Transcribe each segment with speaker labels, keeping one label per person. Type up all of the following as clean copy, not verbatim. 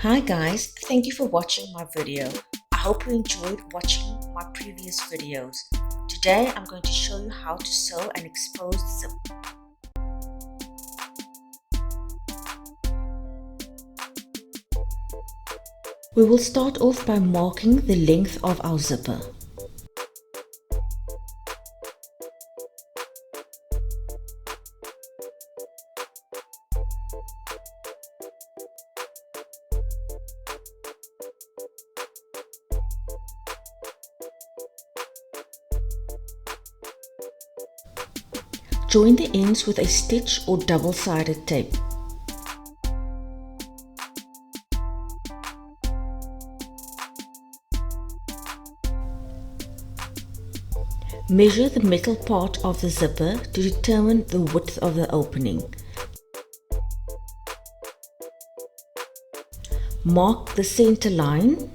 Speaker 1: Hi guys, thank you for watching my video. I hope you enjoyed watching my previous videos. Today I'm going to show you how to sew an exposed zip. We will start off by marking the length of our zipper. Join the ends with a stitch or double-sided tape. Measure the metal part of the zipper to determine the width of the opening. Mark the center line.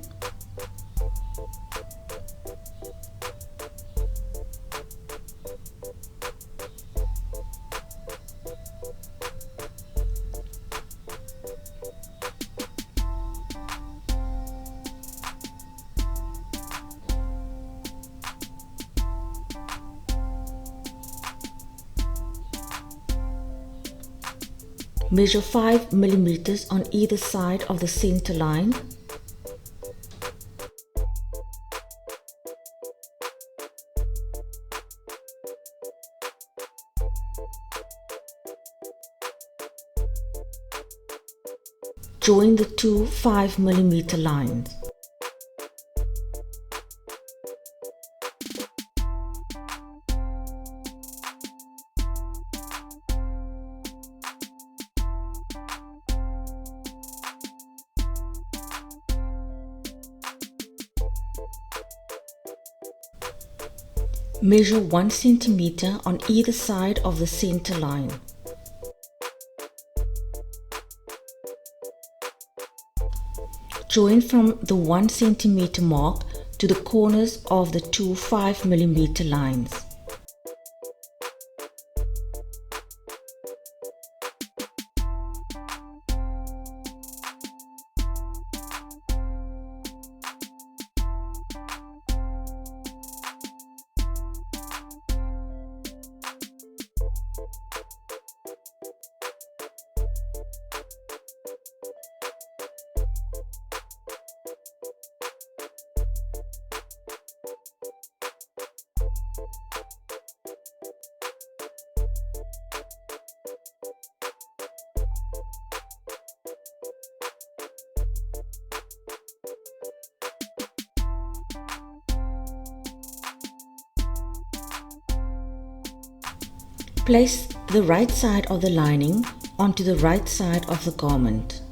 Speaker 1: Measure 5 mm on either side of the center line. Join the two 5 mm lines. Measure 1 cm on either side of the center line. Join from the 1 cm mark to the corners of the two 5 mm lines. Place the right side of the lining onto the right side of the garment.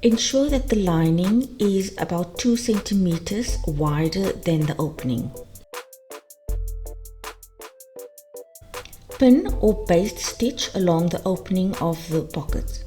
Speaker 1: Ensure that the lining is about 2 cm wider than the opening. Pin or baste stitch along the opening of the pocket.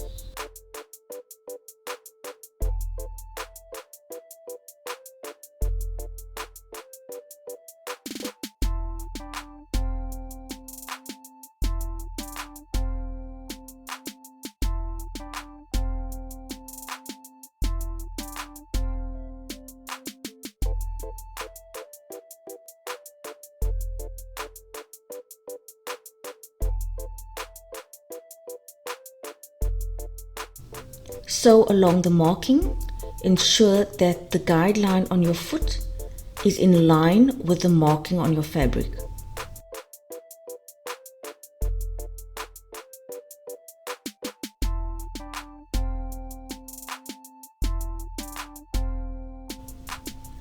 Speaker 1: Sew along the marking. Ensure that the guideline on your foot is in line with the marking on your fabric.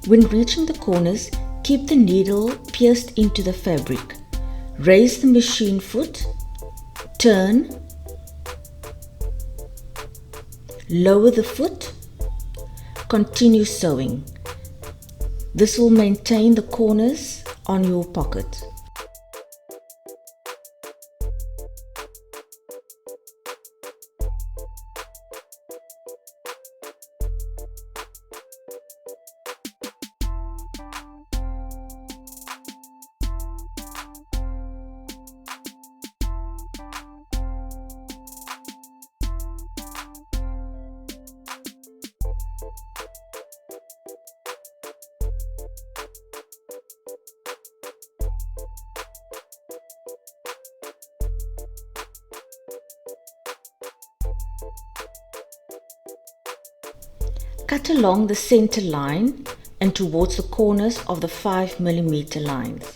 Speaker 1: When reaching the corners, keep the needle pierced into the fabric. Raise the machine foot, turn, lower the foot, continue sewing. This will maintain the corners on your pocket. Cut along the center line and towards the corners of the 5mm lines.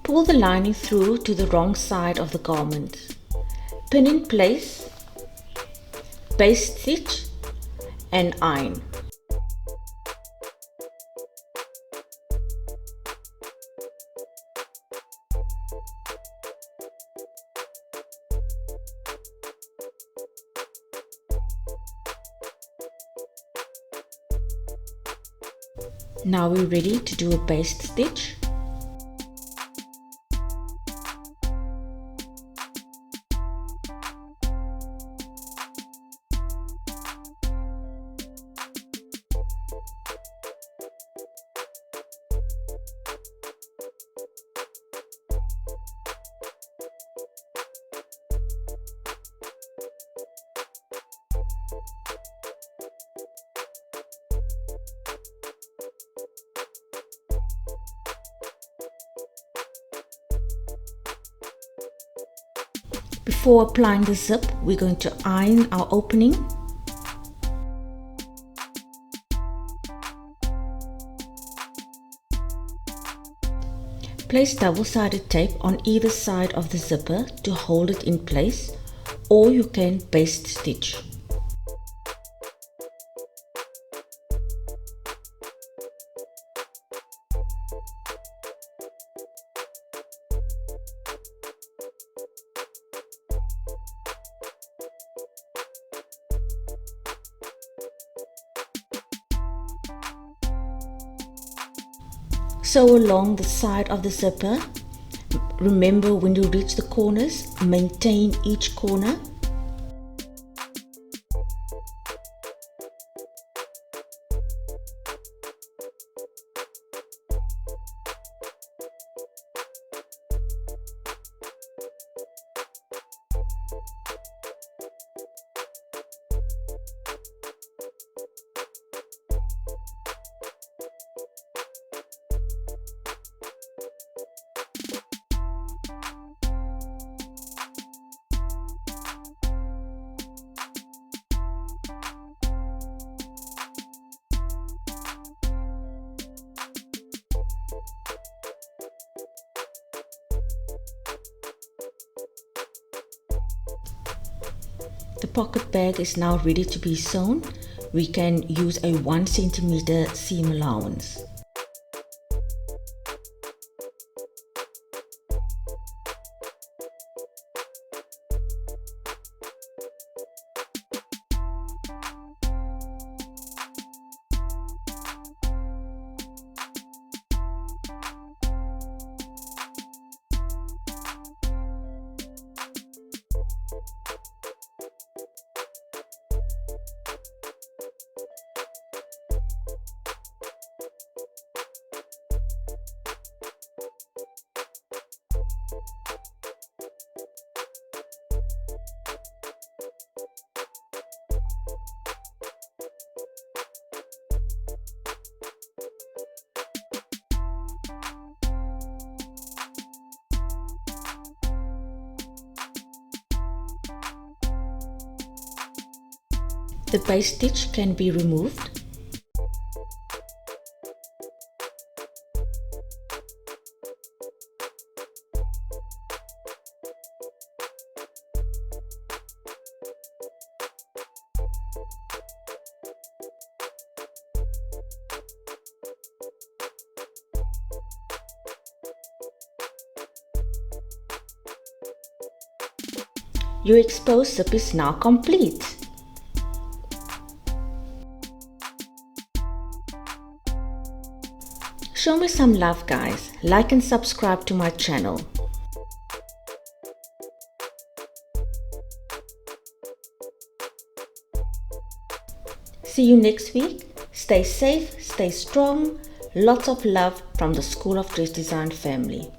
Speaker 1: Pull the lining through to the wrong side of the garment. Pin in place, baste stitch and iron. Now we're ready to do a baste stitch. Before applying the zip, we're going to iron our opening. Place double-sided tape on either side of the zipper to hold it in place, or you can baste stitch. Sew along the side of the zipper. Remember, when you reach the corners, maintain each corner. The pocket bag is now ready to be sewn. We can use a 1 cm seam allowance. the base stitch can be removed. Your exposed zip is now complete. Show me some love, guys. Like and subscribe to my channel. See you next week. Stay safe, stay strong. Lots of love from the School of Dress Design family.